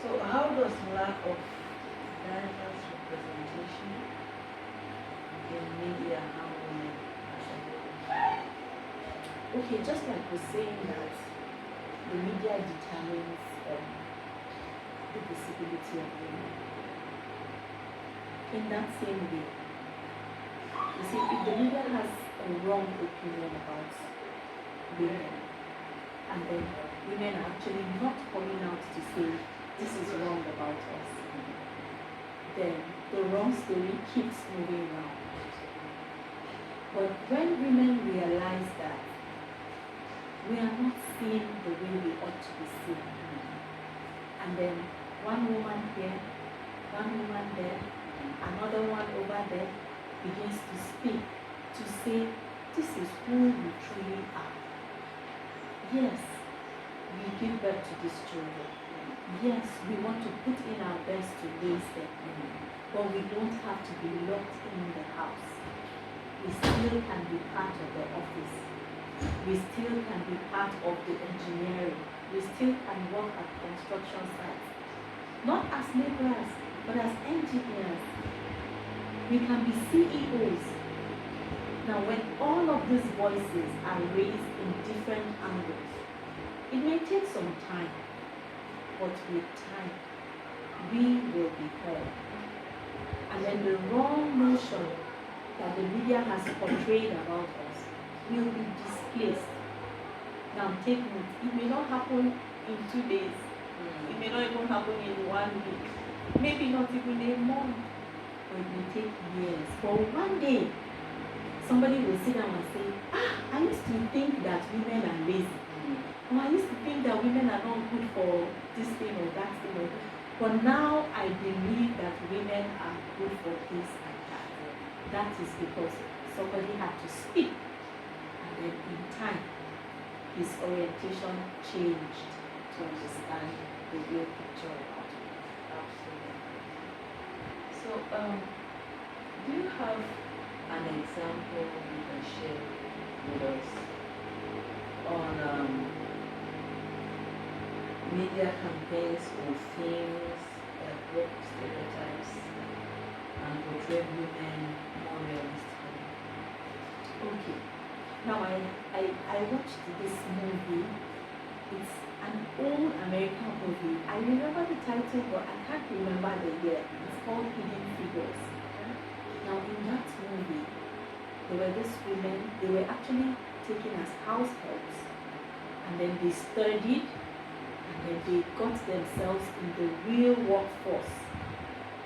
So how does lack of diverse representation in media harm women as a whole? Okay, just like we're saying that the media determines the visibility of women. In that same way, you see, if the media has a wrong opinion about women, and then women are actually not coming out to say this is wrong about us, then the wrong story keeps moving around. But when women realize that we are not seen the way we ought to be seen, and then one woman here, one woman there, another one over there begins to speak, to say, this is who we truly are. Yes, we give birth to these children. Yes, we want to put in our best to raise them, but we don't have to be locked in the house. We still can be part of the office. We still can be part of the engineering. We still can work at construction sites. Not as laborers, but as engineers. We can be CEOs. Now, when all of these voices are raised in different angles, it may take some time, but with time, we will be heard. And then the wrong notion that the media has portrayed about us will be displaced. Now, take note, it may not happen in 2 days. It may not even happen in 1 week. Maybe not even a month. But it may take years. But one day, somebody will sit down and say, I used to think that women are lazy. Or I used to think that women are not good for this thing or that thing. But now I believe that women are good for this and that. That is because somebody had to speak. And then in time, his orientation changed to understand the real picture about it. Absolutely. So, do you have an example you can share with us on media campaigns or themes that broke stereotypes and portrayed women more realistically? Okay. Now I watched this movie. It's an old American movie. I remember the title, but I can't remember the year. It's called Hidden Figures. Now in that movie, there were these women, they were actually taken as house helps. And then they studied, and then they got themselves in the real workforce.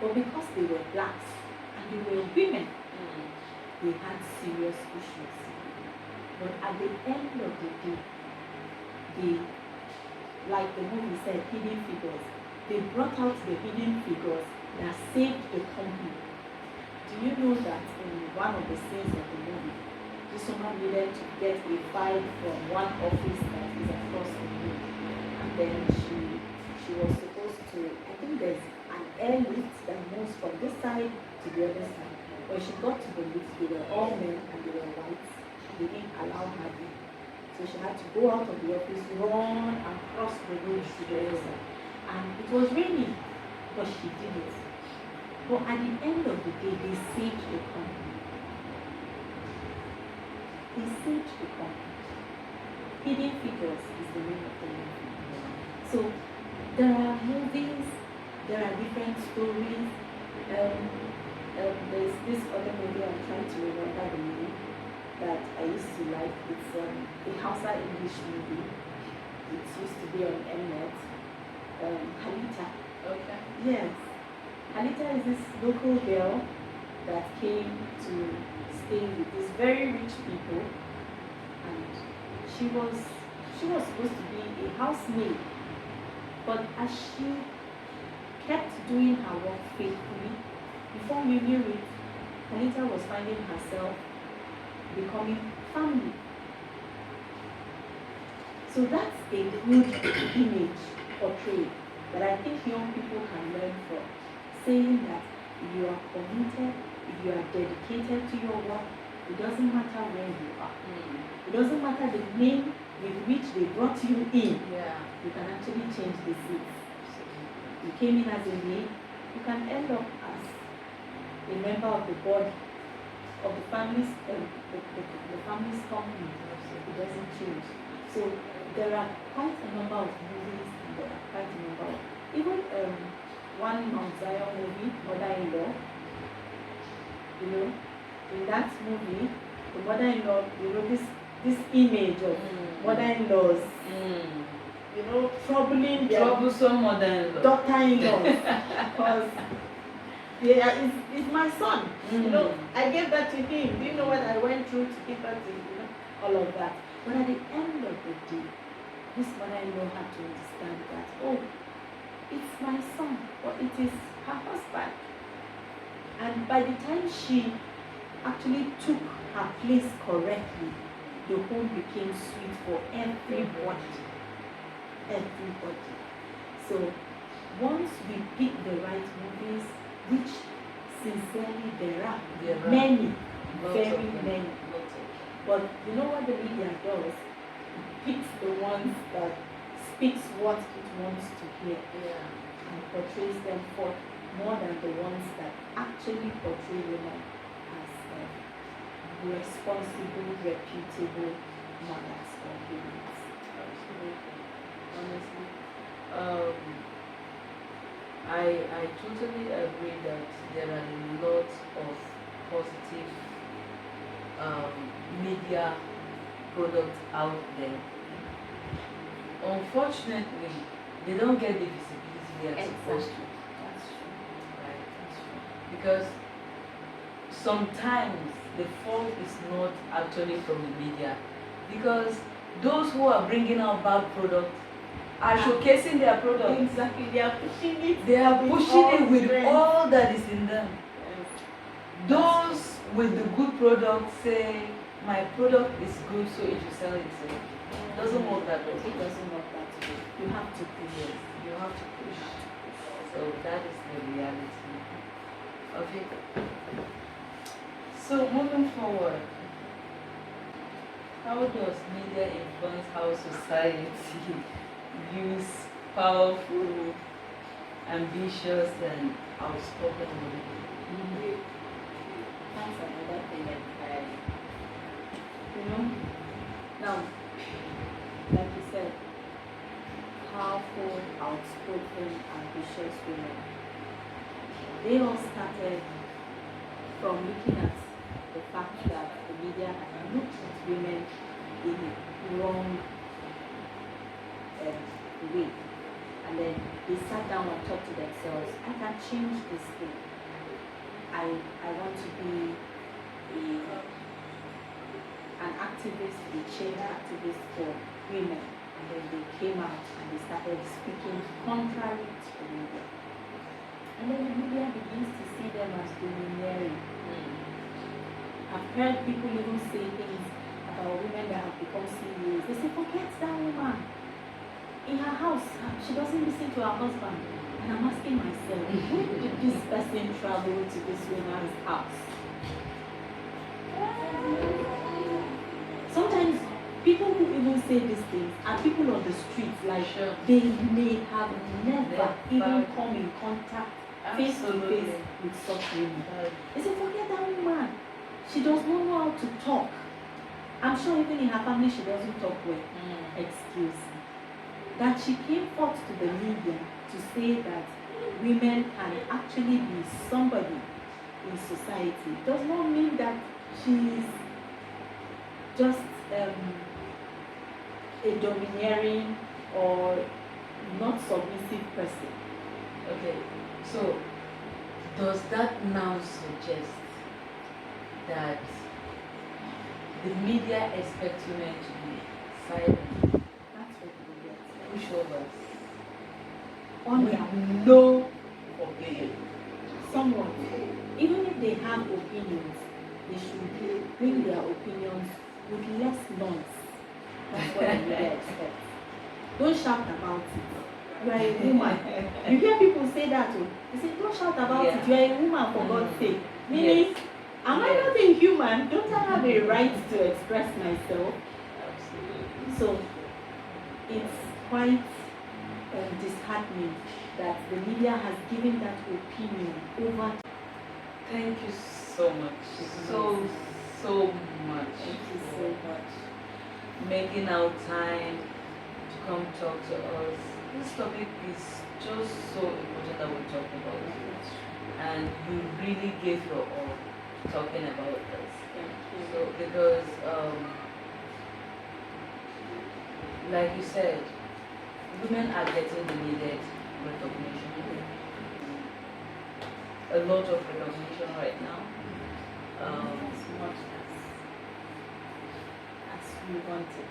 But because they were blacks, and they were women, they had serious issues. But at the end of the day, they, like the movie said, hidden figures, they brought out the hidden figures that saved the company. Do you know that in one of the scenes of the movie, this woman needed to get a file from one office that is across the room, and then she was supposed to, I think there's an airlift that moves from this side to the other side. When she got to the lift, they were all men and they were whites. They didn't allow her in. So she had to go out of the office, run and cross the road to the other side. And it was raining, but she did it. But at the end of the day, they saved the company. They saved the company. Hidden Figures is the name of the movie. So there are movies, there are different stories. There's this other movie, I'm trying to remember the name, that I used to like. It's a Hausa English movie. It used to be on Mnet. Halita. Okay. Yes. Halita is this local girl that came to stay with these very rich people, and she was supposed to be a housemaid. But as she kept doing her work faithfully, before you knew it, Halita was finding herself becoming family. So that's a good image portrayed that I think young people can learn from, saying that if you are committed, if you are dedicated to your work, it doesn't matter where you are. It doesn't matter the name with which they brought you in. Yeah. You can actually change the seats. you came in as a maid, you can end up as a member of the board of the family's family's company. It doesn't change. So there are quite a number of movies, and there are quite a number of even one Mount Zion movie, Mother-in-Law. You know, in that movie, the mother-in-law, you know, this image of mother-in-laws, you know, troubling their troublesome mother-in-law, daughter-in-laws, because yeah, it's my son. You know, I gave that to him. Do you know what I went through to give that to him? You know, all of that. But at the end of the day, this mother-in-law had to understand that, oh, it's my son, or it is her husband. And by the time she actually took her place correctly, the home became sweet for everybody. Everybody. So once we pick the right movies, which sincerely there are many, very many. But you know what the media does? It picks the ones that speaks what it wants to hear and portrays them forth more than the ones that actually portray women as responsible, reputable mothers or parents. Absolutely. Honestly. I totally agree that there are a lot of positive media products out there. Unfortunately, they don't get the visibility they are supposed to. That's true. Right? That's true. Because sometimes the fault is not actually from the media, because those who are bringing out bad products are showcasing their product. Exactly, they are pushing it. They are pushing it with strength. all that is in them. Yes. Those with the good product say, my product is good, so it will sell itself. It doesn't work that way. It doesn't work that way. You have to push. Yes, you have to push. So that is the reality. Okay. So moving forward, how does media influence how society views powerful, ambitious, and outspoken women? That's another thing entirely. You know, now, like you said, powerful, outspoken, ambitious women. They all started from looking at the fact that the media had looked at women in a wrong way. And then they sat down and talked to themselves, I can change this thing. I want to be an activist, a change activist for women. And then they came out and they started speaking contrary to the media. And then the media begins to see them as domineering. I've heard people even say things about women that have become CEOs. They say, forget that woman. In her house, she doesn't listen to her husband. And I'm asking myself, when did this person travel to this woman's house? Sometimes people who even say these things are people on the streets, like they may have never even come in contact face to face with such women. They say, forget that woman. She does not know how to talk. I'm sure even in her family she doesn't talk well. Excuse me. That she came forth to the media to say that women can actually be somebody in society does not mean that she is just a domineering or not submissive person. Okay, so does that now suggest that the media expects women to be silent, That's what the media expects. pushovers, On no opinion? someone, even if they have opinions, they should bring their opinions with less noise. That's what the media expects. Don't shout about it. You are a woman. You hear people say that too. They say, don't shout about it. You are a woman, for God's sake. Meaning, am I not a human? Don't I have a right to express myself? Absolutely. So, it's quite disheartening that the media has given that opinion over. Thank you so much. So much. Thank you so much. Making our time to come talk to us. This topic is just so important that we talk about it. And you really gave your all talking about this. Thank you. So because like you said, women are getting the needed recognition. A lot of recognition right now. As much as we want it.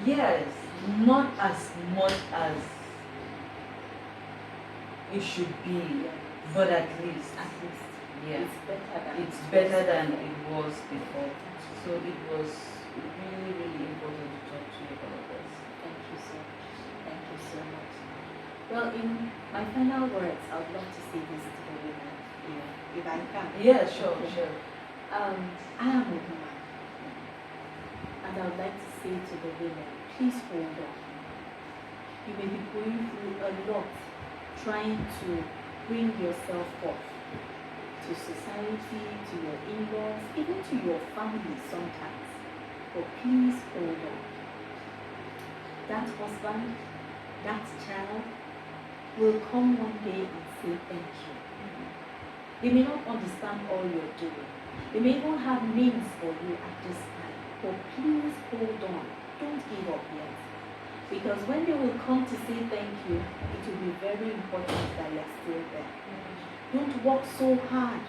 Yes, not as much as it should be, but at least. At least. Yeah. It's better than It was before. So it was really, really important to talk to you about this. Thank you so much. Thank you so much. Well, in my final words, I would love to say this to the women, if I can. Yeah, sure, sure. I am a woman, and I would like to say to the women, please hold on. You may be going through a lot trying to bring yourself forth to society, to your in-laws, even to your family sometimes. But please hold on. That husband, that child will come one day and say thank you. They may not understand all you're doing. They may even have names for you at this time. But please hold on. Don't give up yet. Because when they will come to say thank you, it will be very important that you're still there. Don't work so hard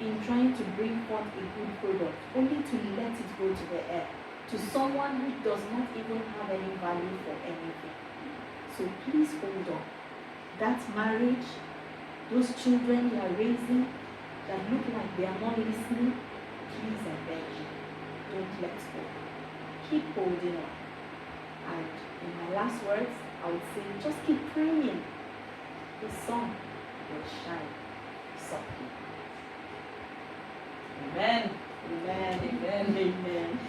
in trying to bring forth a good product, only to let it go to the air, to someone who does not even have any value for anything. So please hold on. That marriage, those children you are raising that look like they are not listening, please I beg you, don't let go. Keep holding on. And in my last words, I would say just keep praying. The sun will shine softly. Amen. Amen. Amen. Amen.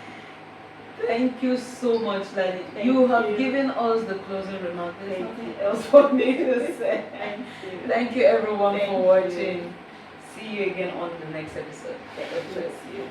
Thank you so much, Lady. Thank You have you. given us the closing remark. There's Thank nothing you. else for me to say. Thank you. Thank you everyone Thank for you. watching. See you again on the next episode. God bless you.